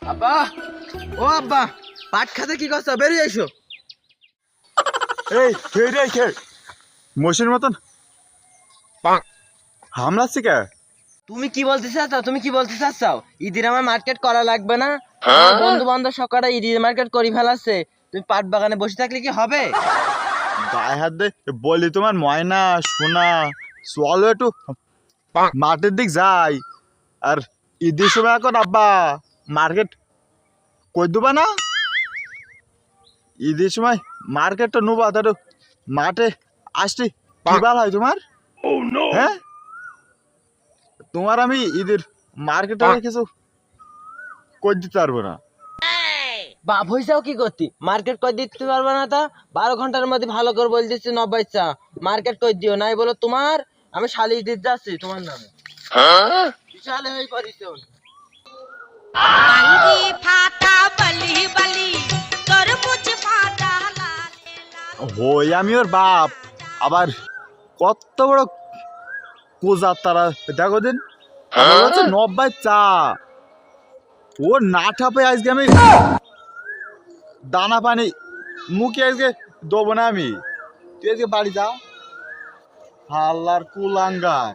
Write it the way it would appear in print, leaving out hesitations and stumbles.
আব্বা, ও আব্বা, পাট খাতে কি করছো? বেরিয়ে এসো। এই খেয়ে রে খেয়ে মশির মতন হামলাচ্ছি কে? তুমি কি বলতে চাচ্ছাও? তুমি কি বলতে চাচ্ছাও? ঈদের আমার মার্কেট করা লাগবে না? আমার বন্ধু বান্ধব সকালে ঈদের মার্কেট করি ফেলাচ্ছে। তুমি পাট বাগানে বসে থাকলে কি হবে? গায়ে হাত দে বলি তোমার ময়না সোনা চলো একটু মাঠের দিক যাই। আর ঈদের সময় এখন আব্বা মার্কেট কই দেবা না? ঈদের সময় মার্কেটটা নেবা তো মাঠে আসছি কি বার হয় তোমার? হ্যাঁ, তোমার আমি ঈদের মার্কেটে কিছু করে দিতে পারবো না। বাপ হইসাও কি করতি? মার্কেট কই দিতে পারবে না? তা 12 ঘন্টার মধ্যে ভালো করে বলে দিচ্ছি, 90 মার্কেট কই দিও নাই বলো তোমার। আমি শালিশ দিতে যাচ্ছি তোমার নামে। বিশাল হয়ে পড়িস। अंगी फाटा बली बली तरबुज फाटा लाले लाल হই আমি ওর বাপ, আবার কত বড় কোজার তারা দেখো দিন। আমার হচ্ছে 90 ও না ঠাপে আজকে আমি দানা পানি মুখে আজকে দেবো না আমি। তুই আজকে বাড়ি যা, হাল্লার কুলাঙ্গার।